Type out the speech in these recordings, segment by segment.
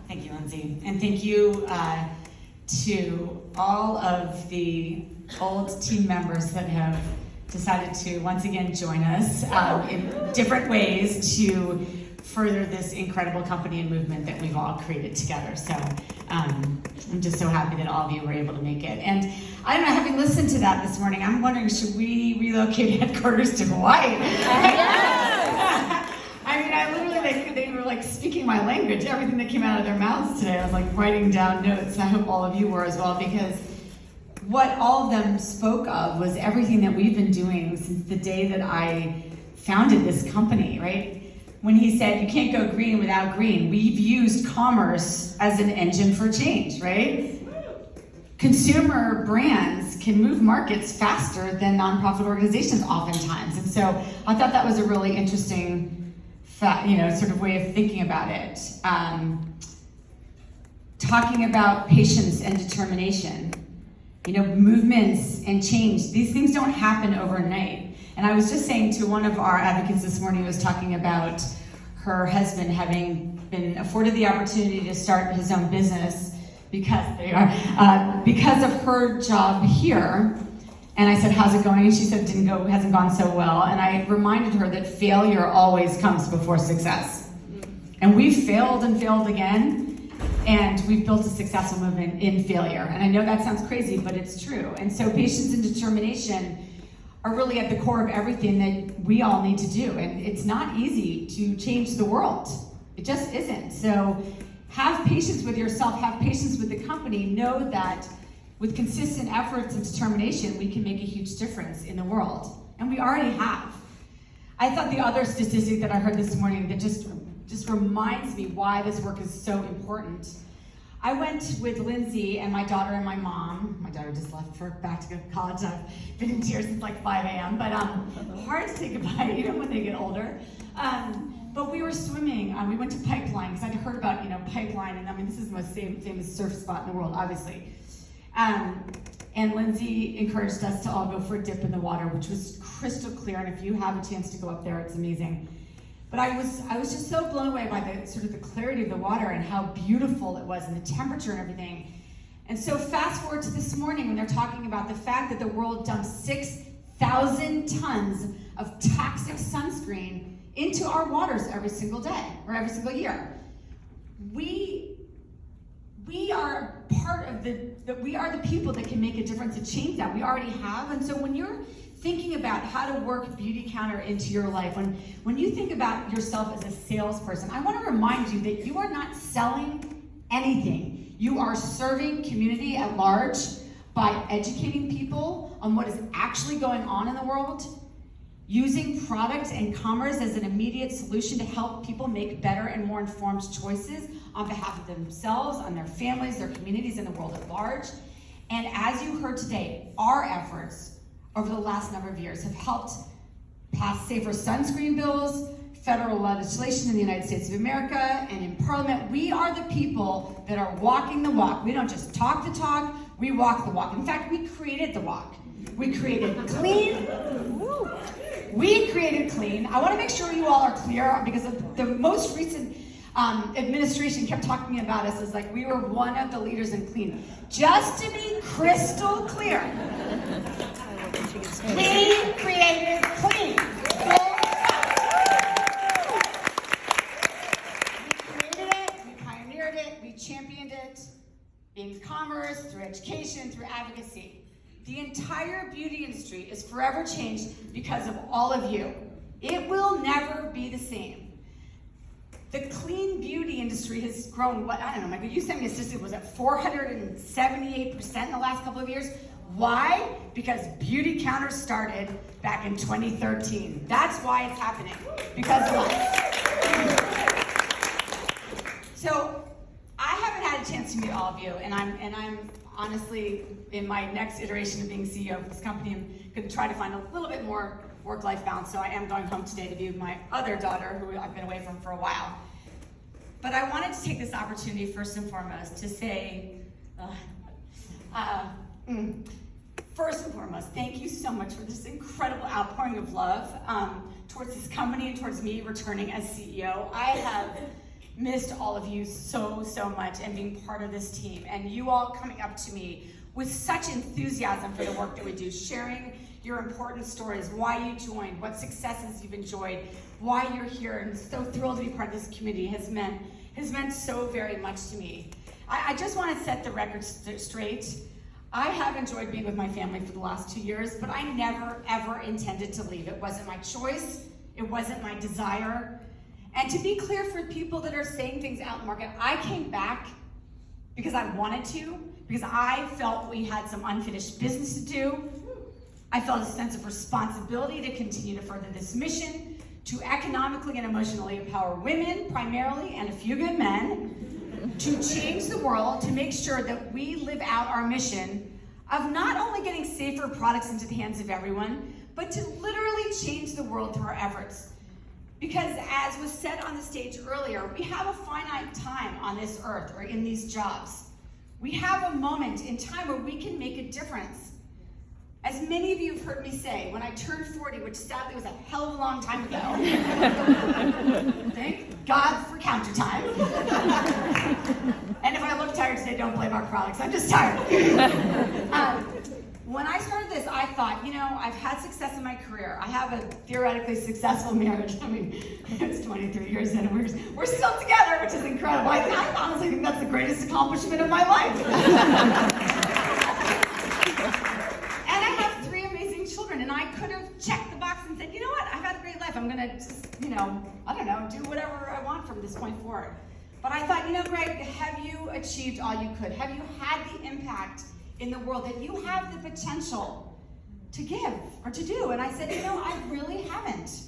Thank you, Lindsay. And thank you to all of the old team members that have decided to once again join us in different ways to further this incredible company and movement that we've all created together. So I'm just so happy that all of you were able to make it. And I don't know, having listened to that this morning, I'm wondering, should we relocate headquarters to Hawaii? I mean, I literally, they were like speaking my language. Everything that came out of their mouths today, I was like writing down notes. I hope all of you were as well, because what all of them spoke of was everything that we've been doing since the day that I founded this company, right? When he said, you can't go green without green, we've used commerce as an engine for change, right? Consumer brands can move markets faster than nonprofit organizations oftentimes. And so I thought that was a really interesting sort of way of thinking about it. Talking about patience and determination, movements and change. These things don't happen overnight. And I was just saying to one of our advocates this morning who was talking about her husband having been afforded the opportunity to start his own business because of her job here. And I said, how's it going? And she said, hasn't gone so well. And I reminded her that failure always comes before success. And we've failed and failed again, and we've built a successful movement in failure. And I know that sounds crazy, but it's true. And so patience and determination are really at the core of everything that we all need to do. And it's not easy to change the world. It just isn't. So have patience with yourself, have patience with the company. Know that with consistent efforts and determination, we can make a huge difference in the world. And we already have. I thought the other statistic that I heard this morning that just reminds me why this work is so important. I went with Lindsay and my daughter and my mom. My daughter just left for back to go to college. I've been in here since like 5 a.m., but hard to say goodbye even when they get older. But we were swimming. We went to Pipeline because I'd heard about Pipeline, and I mean this is the most famous surf spot in the world, obviously. And Lindsay encouraged us to all go for a dip in the water, which was crystal clear. And if you have a chance to go up there, it's amazing. But I was just so blown away by the sort of the clarity of the water and how beautiful it was and the temperature and everything. And so fast forward to this morning when they're talking about the fact that the world dumps 6,000 tons of toxic sunscreen into our waters every single day or every single year. We are part of we are the people that can make a difference to change that. We already have. And so when you're thinking about how to work Beautycounter into your life, when you think about yourself as a salesperson, I want to remind you that you are not selling anything. You are serving community at large by educating people on what is actually going on in the world, using products and commerce as an immediate solution to help people make better and more informed choices on behalf of themselves, on their families, their communities, and the world at large. And as you heard today, our efforts over the last number of years have helped pass safer sunscreen bills, federal legislation in the United States of America, and in Parliament. We are the people that are walking the walk. We don't just talk the talk, we walk the walk. In fact, we created the walk. We created clean. We created clean. I want to make sure you all are clear because the most recent administration kept talking about us as like we were one of the leaders in clean. Just to be crystal clear, we created clean. We created it, we pioneered it, we championed it in commerce, through education, through advocacy. The entire beauty industry is forever changed because of all of you. It will never be the same. The clean beauty industry has grown, I don't know, Michael, you sent me a statistic, was it 478% in the last couple of years? Why? Because Beautycounter started back in 2013. That's why it's happening. Because of us. So I haven't had a chance to meet all of you, and I'm honestly, in my next iteration of being CEO of this company, I'm going to try to find a little bit more work-life balance, so I am going home today to be with my other daughter, who I've been away from for a while. But I wanted to take this opportunity, first and foremost, to say, first and foremost, thank you so so much for this incredible outpouring of love towards this company and towards me returning as CEO. I have missed all of you so much and being part of this team, and you all coming up to me with such enthusiasm for the work that we do, sharing your important stories, why you joined, what successes you've enjoyed, why you're here, and so thrilled to be part of this community has meant so very much to me. I just want to set the record straight. I have enjoyed being with my family for the last 2 years, but I never, ever intended to leave. It wasn't my choice. It wasn't my desire. And to be clear, for people that are saying things out in the market, I came back because I wanted to, because I felt we had some unfinished business to do. I felt a sense of responsibility to continue to further this mission, to economically and emotionally empower women, primarily, and a few good men, to change the world, to make sure that we live out our mission of not only getting safer products into the hands of everyone, but to literally change the world through our efforts. Because as was said on the stage earlier, we have a finite time on this earth or in these jobs. We have a moment in time where we can make a difference. As many of you have heard me say, when I turned 40, which sadly was a hell of a long time ago, thank God for counter time. And if I look tired today, don't blame our products, I'm just tired. When I started this, I thought, I've had success in my career. I have a theoretically successful marriage. I mean, it's 23 years in, and we're still together, which is incredible. I honestly think that's the greatest accomplishment of my life. And I have 3 amazing children, and I could have checked the box and said, you know what, I've had a great life. I'm gonna just, I don't know, do whatever I want from this point forward. But I thought, Greg, have you achieved all you could? Have you had the impact in the world that you have the potential to give or to do? And I said, I really haven't.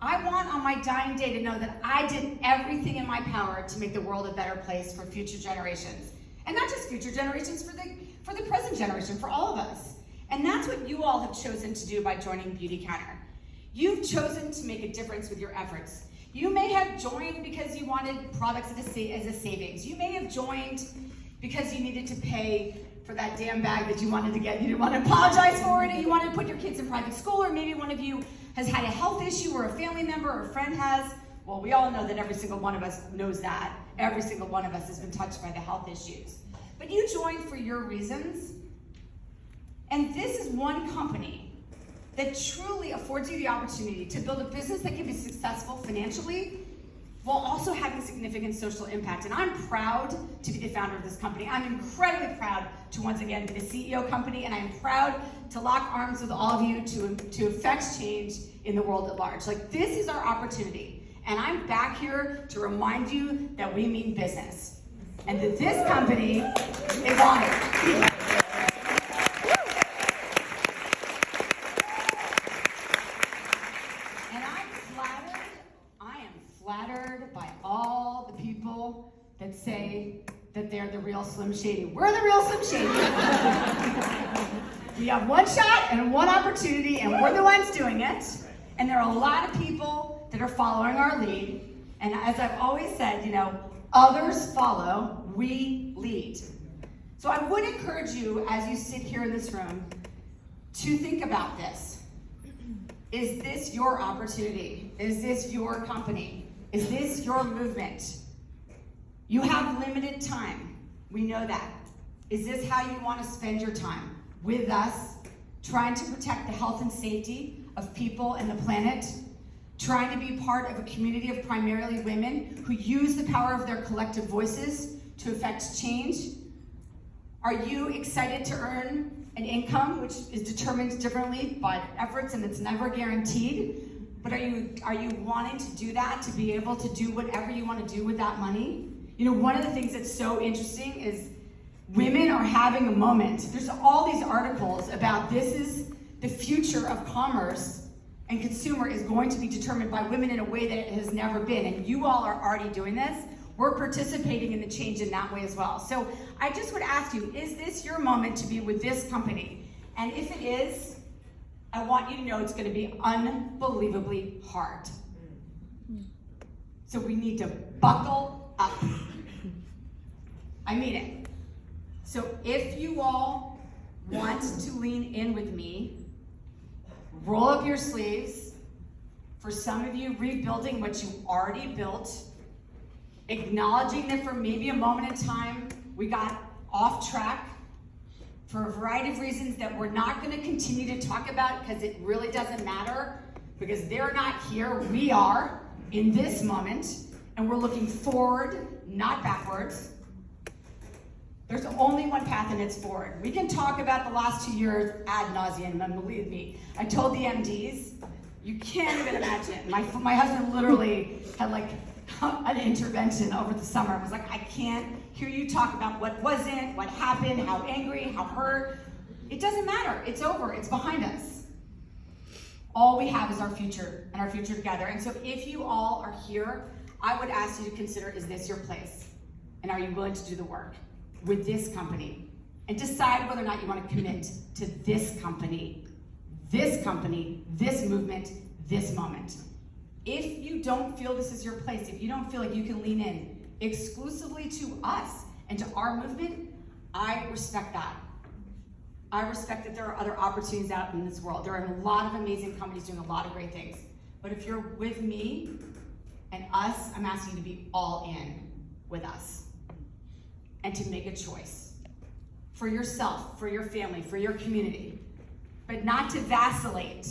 I want on my dying day to know that I did everything in my power to make the world a better place for future generations. And not just future generations, for the present generation, for all of us. And that's what you all have chosen to do by joining Beautycounter. You've chosen to make a difference with your efforts. You may have joined because you wanted products as a savings. You may have joined because you needed to pay for that damn bag that you wanted to get. You didn't want to apologize for it, or you wanted to put your kids in private school, or maybe one of you has had a health issue, or a family member or a friend has. Well, we all know that every single one of us knows that. Every single one of us has been touched by the health issues. But you joined for your reasons. And this is one company that truly affords you the opportunity to build a business that can be successful financially while also having significant social impact. And I'm proud to be the founder of this company. I'm incredibly proud to once again be the CEO company, and I'm proud to lock arms with all of you to affect change in the world at large. This is our opportunity. And I'm back here to remind you that we mean business. And that this company is honored. Flattered by all the people that say that they're the real Slim Shady. We're the real Slim Shady. We have one shot and one opportunity, and we're the ones doing it. And there are a lot of people that are following our lead. And as I've always said, others follow, we lead. So I would encourage you, as you sit here in this room, to think about this. Is this your opportunity? Is this your company? Is this your movement? You have limited time. We know that. Is this how you want to spend your time? With us, trying to protect the health and safety of people and the planet, trying to be part of a community of primarily women who use the power of their collective voices to affect change? Are you excited to earn an income which is determined differently by efforts, and it's never guaranteed? But are you wanting to do that, to be able to do whatever you want to do with that money? One of the things that's so interesting is women are having a moment. There's all these articles about this is the future of commerce, and consumer is going to be determined by women in a way that it has never been. And you all are already doing this. We're participating in the change in that way as well. So I just would ask you, is this your moment to be with this company? And if it is, I want you to know it's going to be unbelievably hard. So we need to buckle up. I mean it. So if you all want to lean in with me roll up your sleeves. For some of you, rebuilding what you already built, acknowledging that for maybe a moment in time, we got off track for a variety of reasons that we're not going to continue to talk about because it really doesn't matter, because they're not here, we are in this moment, and we're looking forward, not backwards. There's only one path, and it's forward. We can talk about the last 2 years ad nauseum, and believe me, I told the MDs, you can't even imagine. My husband literally had like an intervention over the summer. I was like, I can't hear you talk about what wasn't, what happened, how angry, how hurt. It doesn't matter. It's over. It's behind us. All we have is our future and our future together. And so if you all are here, I would ask you to consider, is this your place? And are you willing to do the work with this company? And decide whether or not you want to commit to this company, this movement, this moment. If you don't feel this is your place, if you don't feel like you can lean in exclusively to us and to our movement, I respect that. I respect that there are other opportunities out in this world. There are a lot of amazing companies doing a lot of great things. But if you're with me and us, I'm asking you to be all in with us and to make a choice for yourself, for your family, for your community, but not to vacillate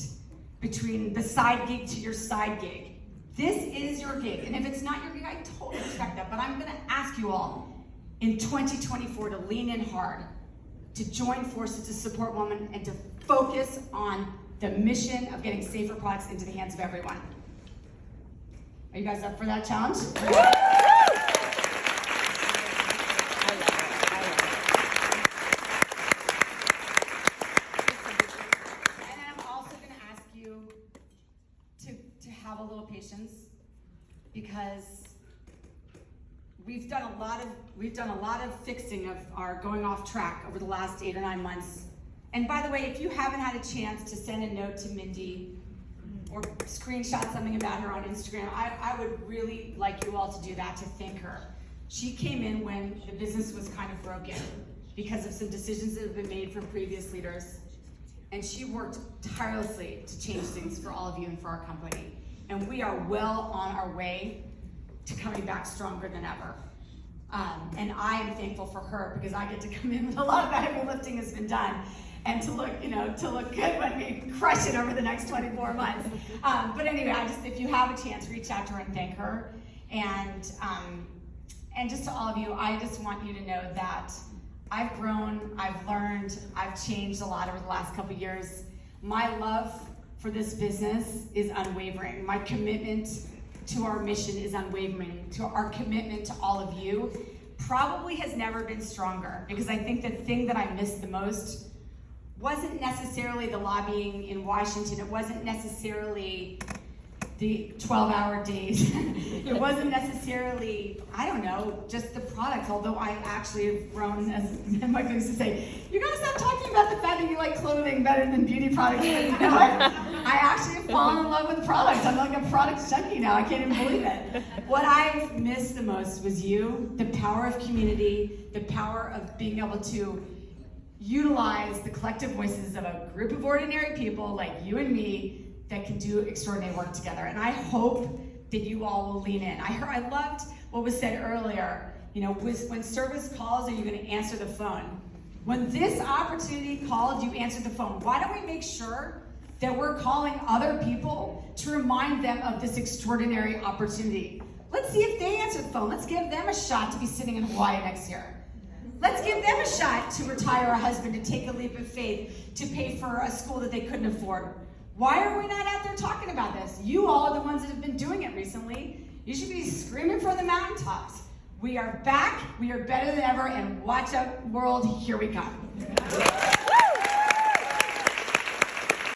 between the side gig to your side gig. This is your gig, and if it's not your gig, I totally respect that, but I'm gonna ask you all in 2024 to lean in hard, to join forces to support women, and to focus on the mission of getting safer products into the hands of everyone. Are you guys up for that challenge? Have a little patience, because we've done a lot of fixing of our going off track over the last 8 or 9 months. And by the way, if you haven't had a chance to send a note to Mindy or screenshot something about her on Instagram, I would really like you all to do that, to thank her. She came in when the business was kind of broken because of some decisions that have been made from previous leaders. And she worked tirelessly to change things for all of you and for our company. And we are well on our way to coming back stronger than ever. And I am thankful for her, because I get to come in when a lot of the heavy lifting has been done, and to look good when we crush it over the next 24 months. But anyway, if you have a chance, reach out to her and thank her. And just to all of you, I just want you to know that I've grown, I've learned, I've changed a lot over the last couple of years. My love for this business is unwavering. My commitment to our mission is unwavering. To our commitment to all of you probably has never been stronger, because I think the thing that I missed the most wasn't necessarily the lobbying in Washington. It wasn't necessarily the 12-hour days. It wasn't necessarily, I don't know, just the product, although I actually have grown, as my friends used to say, you gotta stop talking about the fact that you like clothing better than beauty products. But you know what? I actually have fallen in love with products. I'm like a product junkie now. I can't even believe it. What I missed the most was you, the power of community, the power of being able to utilize the collective voices of a group of ordinary people like you and me that can do extraordinary work together. And I hope that you all will lean in. I loved what was said earlier. You know, when service calls, are you going to answer the phone? When this opportunity called, you answered the phone. Why don't we make sure that we're calling other people to remind them of this extraordinary opportunity? Let's see if they answer the phone. Let's give them a shot to be sitting in Hawaii next year. Let's give them a shot to retire a husband, to take a leap of faith, to pay for a school that they couldn't afford. Why are we not out there talking about this? You all are the ones that have been doing it recently. You should be screaming from the mountaintops. We are back, we are better than ever, and watch out, world, here we come.